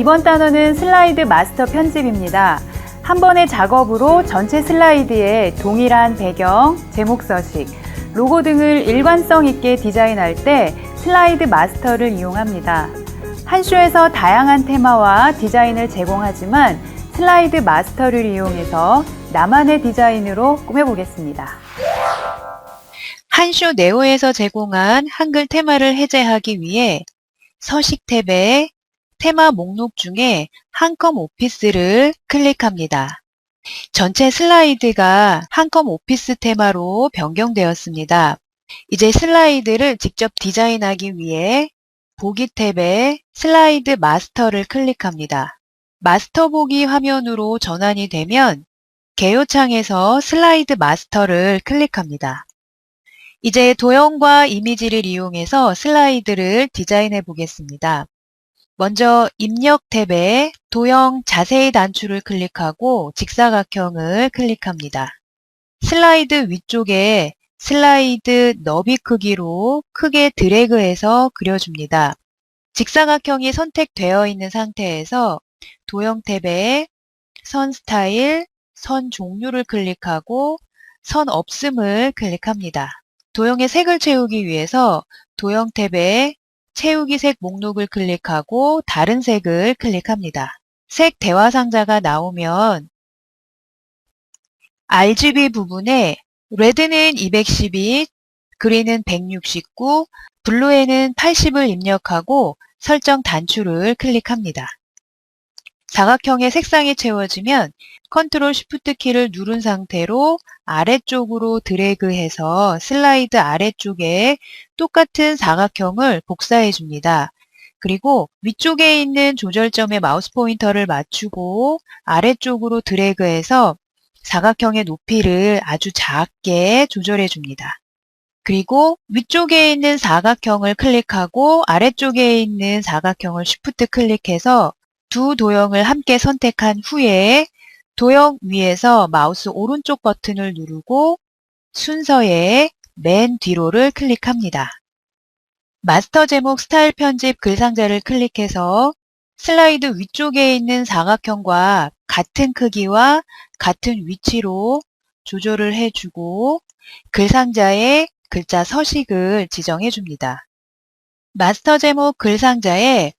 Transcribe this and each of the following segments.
이번 단어는 슬라이드 마스터 편집입니다. 한 번의 작업으로 전체 슬라이드에 동일한 배경, 제목 서식, 로고 등을 일관성 있게 디자인할 때 슬라이드 마스터를 이용합니다. 한쇼에서 다양한 테마와 디자인을 제공하지만 슬라이드 마스터를 이용해서 나만의 디자인으로 꾸며보겠습니다. 한쇼 네오에서 제공한 한글 테마를 해제하기 위해 서식 탭에 테마 목록 중에 한컴 오피스를 클릭합니다. 전체 슬라이드가 한컴 오피스 테마로 변경되었습니다. 이제 슬라이드를 직접 디자인하기 위해 보기 탭에 슬라이드 마스터를 클릭합니다. 마스터 보기 화면으로 전환이 되면 개요창에서 슬라이드 마스터를 클릭합니다. 이제 도형과 이미지를 이용해서 슬라이드를 디자인해 보겠습니다. 먼저 입력 탭에 도형 자세히 단추를 클릭하고 직사각형을 클릭합니다. 슬라이드 위쪽에 슬라이드 너비 크기로 크게 드래그해서 그려줍니다. 직사각형이 선택되어 있는 상태에서 도형 탭에 선 스타일, 선 종류를 클릭하고 선 없음을 클릭합니다. 도형의 색을 채우기 위해서 도형 탭에 채우기 색 목록을 클릭하고 다른 색을 클릭합니다. 색 대화 상자가 나오면 RGB 부분에 레드는 212, 그린은 169, 블루에는 80을 입력하고 설정 단추를 클릭합니다. 사각형의 색상이 채워지면 컨트롤 쉬프트 키를 누른 상태로 아래쪽으로 드래그해서 슬라이드 아래쪽에 똑같은 사각형을 복사해 줍니다. 그리고 위쪽에 있는 조절점에 마우스 포인터를 맞추고 아래쪽으로 드래그해서 사각형의 높이를 아주 작게 조절해 줍니다. 그리고 위쪽에 있는 사각형을 클릭하고 아래쪽에 있는 사각형을 쉬프트 클릭해서 두 도형을 함께 선택한 후에 도형 위에서 마우스 오른쪽 버튼을 누르고 순서의 맨 뒤로를 클릭합니다. 마스터 제목 스타일 편집 글 상자를 클릭해서 슬라이드 위쪽에 있는 사각형과 같은 크기와 같은 위치로 조절을 해주고 글 상자에 글자 서식을 지정해 줍니다. 마스터 제목 글 상자에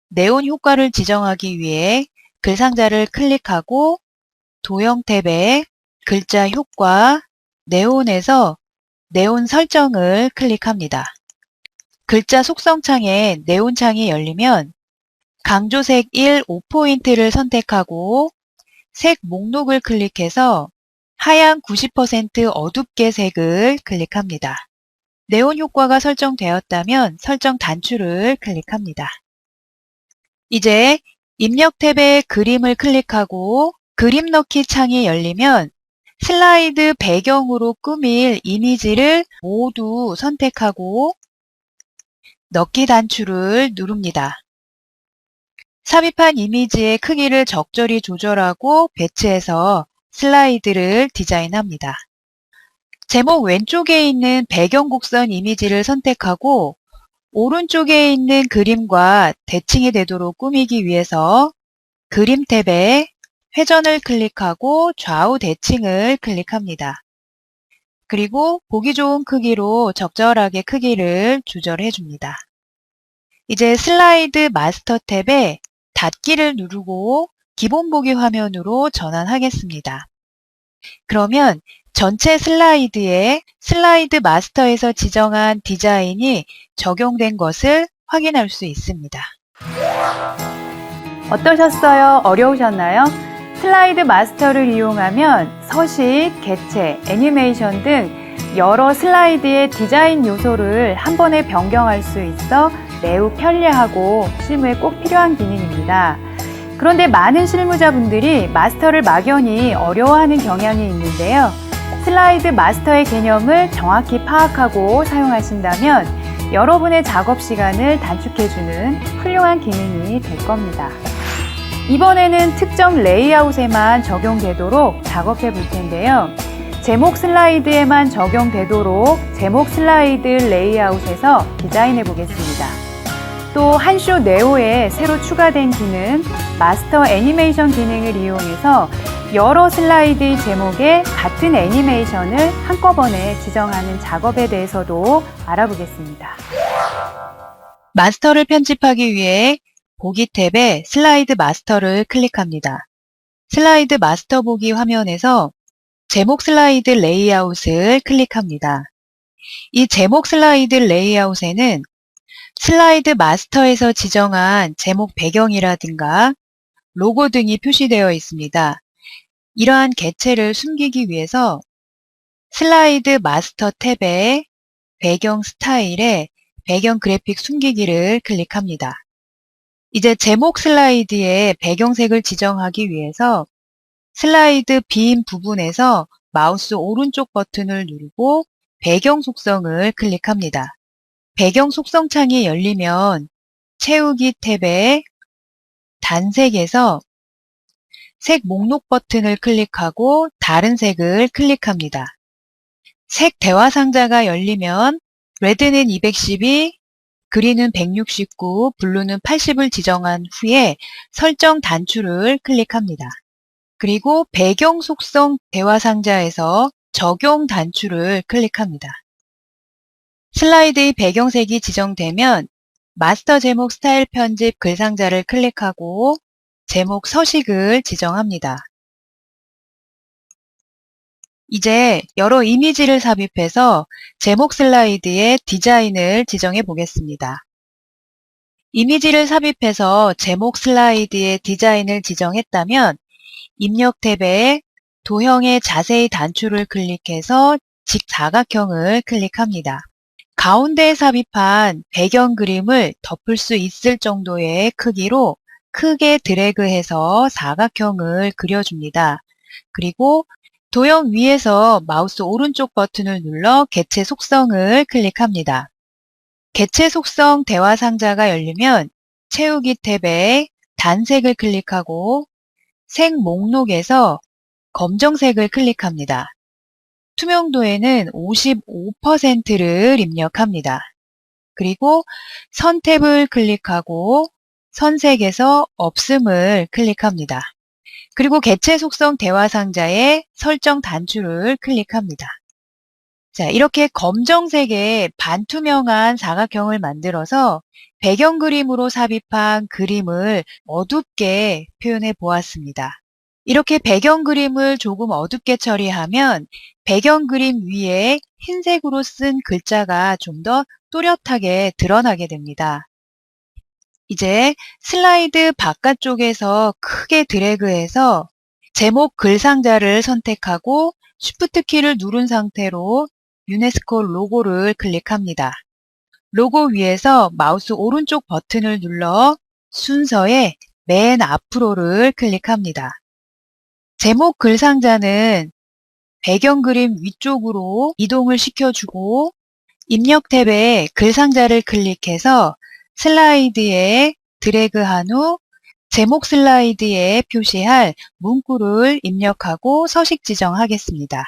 네온 효과를 지정하기 위해 글 상자를 클릭하고 도형 탭에 글자 효과 네온에서 네온 설정을 클릭합니다. 글자 속성 창에 네온 창이 열리면 강조색 1 5포인트를 선택하고 색 목록을 클릭해서 하얀 90% 어둡게 색을 클릭합니다. 네온 효과가 설정되었다면 설정 단추를 클릭합니다. 이제 입력 탭에 그림을 클릭하고 그림 넣기 창이 열리면 슬라이드 배경으로 꾸밀 이미지를 모두 선택하고 넣기 단추를 누릅니다. 삽입한 이미지의 크기를 적절히 조절하고 배치해서 슬라이드를 디자인합니다. 제목 왼쪽에 있는 배경 곡선 이미지를 선택하고 오른쪽에 있는 그림과 대칭이 되도록 꾸미기 위해서 그림 탭에 회전을 클릭하고 좌우 대칭을 클릭합니다. 그리고 보기 좋은 크기로 적절하게 크기를 조절해 줍니다. 이제 슬라이드 마스터 탭에 닫기를 누르고 기본 보기 화면으로 전환하겠습니다. 그러면 전체 슬라이드에 슬라이드 마스터에서 지정한 디자인이 적용된 것을 확인할 수 있습니다. 어떠셨어요? 어려우셨나요? 슬라이드 마스터를 이용하면 서식, 개체, 애니메이션 등 여러 슬라이드의 디자인 요소를 한 번에 변경할 수 있어 매우 편리하고 실무에 꼭 필요한 기능입니다. 그런데 많은 실무자분들이 마스터를 막연히 어려워하는 경향이 있는데요. 슬라이드 마스터의 개념을 정확히 파악하고 사용하신다면 여러분의 작업 시간을 단축해주는 훌륭한 기능이 될 겁니다. 이번에는 특정 레이아웃에만 적용되도록 작업해 볼 텐데요. 제목 슬라이드에만 적용되도록 제목 슬라이드 레이아웃에서 디자인해 보겠습니다. 또 한쇼 네오에 새로 추가된 기능 마스터 애니메이션 기능을 이용해서 여러 슬라이드의 제목에 같은 애니메이션을 한꺼번에 지정하는 작업에 대해서도 알아보겠습니다. 마스터를 편집하기 위해 보기 탭에 슬라이드 마스터를 클릭합니다. 슬라이드 마스터 보기 화면에서 제목 슬라이드 레이아웃을 클릭합니다. 이 제목 슬라이드 레이아웃에는 슬라이드 마스터에서 지정한 제목 배경이라든가 로고 등이 표시되어 있습니다. 이러한 객체를 숨기기 위해서 슬라이드 마스터 탭에 배경 스타일에 배경 그래픽 숨기기를 클릭합니다. 이제 제목 슬라이드의 배경색을 지정하기 위해서 슬라이드 빈 부분에서 마우스 오른쪽 버튼을 누르고 배경 속성을 클릭합니다. 배경 속성 창이 열리면 채우기 탭에 단색에서 색 목록 버튼을 클릭하고 다른 색을 클릭합니다. 색 대화 상자가 열리면 레드는 212, 그린은 169, 블루는 80을 지정한 후에 설정 단추를 클릭합니다. 그리고 배경 속성 대화 상자에서 적용 단추를 클릭합니다. 슬라이드의 배경색이 지정되면 마스터 제목 스타일 편집 글 상자를 클릭하고 제목 서식을 지정합니다. 이제 여러 이미지를 삽입해서 제목 슬라이드의 디자인을 지정해 보겠습니다. 이미지를 삽입해서 제목 슬라이드의 디자인을 지정했다면 입력 탭에 도형의 자세히 단추를 클릭해서 직사각형을 클릭합니다. 가운데에 삽입한 배경 그림을 덮을 수 있을 정도의 크기로 크게 드래그해서 사각형을 그려줍니다. 그리고 도형 위에서 마우스 오른쪽 버튼을 눌러 객체 속성을 클릭합니다. 객체 속성 대화 상자가 열리면 채우기 탭에 단색을 클릭하고 색 목록에서 검정색을 클릭합니다. 투명도에는 55%를 입력합니다. 그리고 선 탭을 클릭하고 선색에서 없음을 클릭합니다. 그리고 객체 속성 대화 상자에 설정 단추를 클릭합니다. 자, 이렇게 검정색의 반투명한 사각형을 만들어서 배경 그림으로 삽입한 그림을 어둡게 표현해 보았습니다. 이렇게 배경 그림을 조금 어둡게 처리하면 배경 그림 위에 흰색으로 쓴 글자가 좀 더 또렷하게 드러나게 됩니다. 이제 슬라이드 바깥쪽에서 크게 드래그해서 제목 글 상자를 선택하고 쉬프트 키를 누른 상태로 유네스코 로고를 클릭합니다. 로고 위에서 마우스 오른쪽 버튼을 눌러 순서의 맨 앞으로를 클릭합니다. 제목 글 상자는 배경 그림 위쪽으로 이동을 시켜주고 입력 탭에 글 상자를 클릭해서 슬라이드에 드래그한 후 제목 슬라이드에 표시할 문구를 입력하고 서식 지정하겠습니다.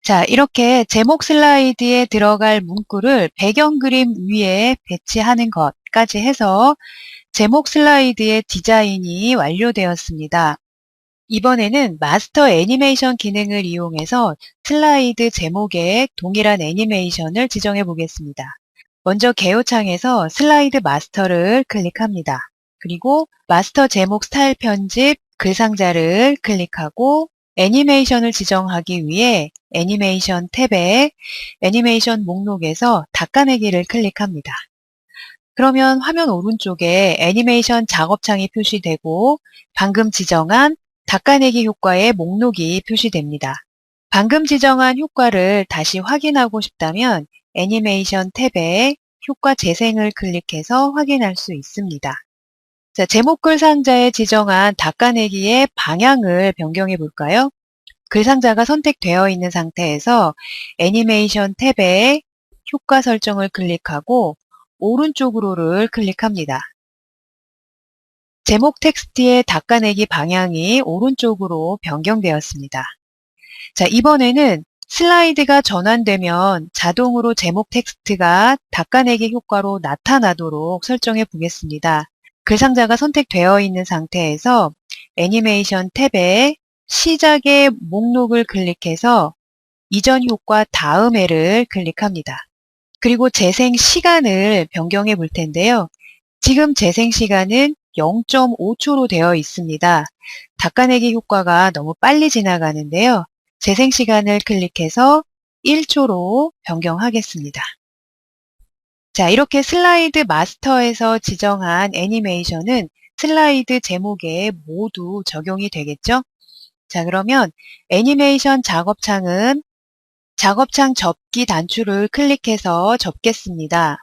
자, 이렇게 제목 슬라이드에 들어갈 문구를 배경 그림 위에 배치하는 것까지 해서 제목 슬라이드의 디자인이 완료되었습니다. 이번에는 마스터 애니메이션 기능을 이용해서 슬라이드 제목에 동일한 애니메이션을 지정해 보겠습니다. 먼저 개요창에서 슬라이드 마스터를 클릭합니다. 그리고 마스터 제목 스타일 편집 글 상자를 클릭하고 애니메이션을 지정하기 위해 애니메이션 탭에 애니메이션 목록에서 닦아내기를 클릭합니다. 그러면 화면 오른쪽에 애니메이션 작업창이 표시되고 방금 지정한 닦아내기 효과의 목록이 표시됩니다. 방금 지정한 효과를 다시 확인하고 싶다면 애니메이션 탭에 효과 재생을 클릭해서 확인할 수 있습니다. 자, 제목글 상자에 지정한 닦아내기의 방향을 변경해 볼까요? 글 상자가 선택되어 있는 상태에서 애니메이션 탭에 효과 설정을 클릭하고 오른쪽으로를 클릭합니다. 제목 텍스트의 닦아내기 방향이 오른쪽으로 변경되었습니다. 자, 이번에는 슬라이드가 전환되면 자동으로 제목 텍스트가 닦아내기 효과로 나타나도록 설정해 보겠습니다. 글상자가 선택되어 있는 상태에서 애니메이션 탭에 시작의 목록을 클릭해서 이전 효과 다음에를 클릭합니다. 그리고 재생 시간을 변경해 볼 텐데요. 지금 재생 시간은 0.5초로 되어 있습니다. 닦아내기 효과가 너무 빨리 지나가는데요. 재생 시간을 클릭해서 1초로 변경하겠습니다. 자, 이렇게 슬라이드 마스터에서 지정한 애니메이션은 슬라이드 제목에 모두 적용이 되겠죠? 자, 그러면 애니메이션 작업창은 작업창 접기 단추를 클릭해서 접겠습니다.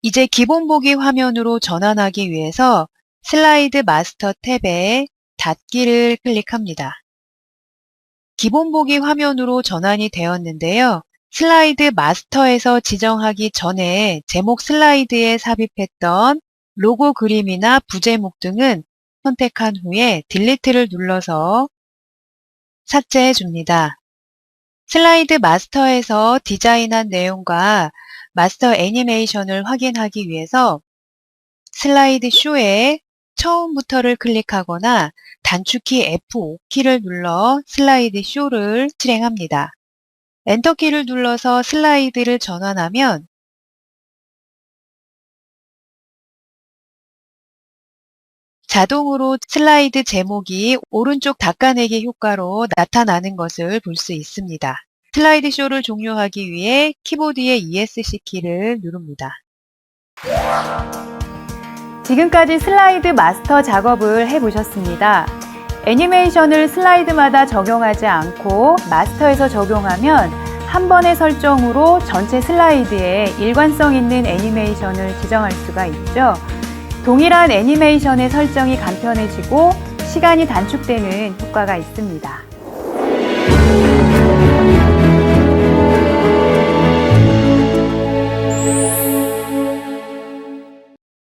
이제 기본 보기 화면으로 전환하기 위해서 슬라이드 마스터 탭에 닫기를 클릭합니다. 기본 보기 화면으로 전환이 되었는데요. 슬라이드 마스터에서 지정하기 전에 제목 슬라이드에 삽입했던 로고 그림이나 부제목 등은 선택한 후에 딜리트를 눌러서 삭제해 줍니다. 슬라이드 마스터에서 디자인한 내용과 마스터 애니메이션을 확인하기 위해서 슬라이드 쇼에 처음부터를 클릭하거나 단축키 F5키를 눌러 슬라이드 쇼를 실행합니다. 엔터키를 눌러서 슬라이드를 전환하면 자동으로 슬라이드 제목이 오른쪽 닦아내기 효과로 나타나는 것을 볼 수 있습니다. 슬라이드 쇼를 종료하기 위해 키보드의 ESC 키를 누릅니다. 지금까지 슬라이드 마스터 작업을 해보셨습니다. 애니메이션을 슬라이드마다 적용하지 않고 마스터에서 적용하면 한 번의 설정으로 전체 슬라이드에 일관성 있는 애니메이션을 지정할 수가 있죠. 동일한 애니메이션의 설정이 간편해지고 시간이 단축되는 효과가 있습니다.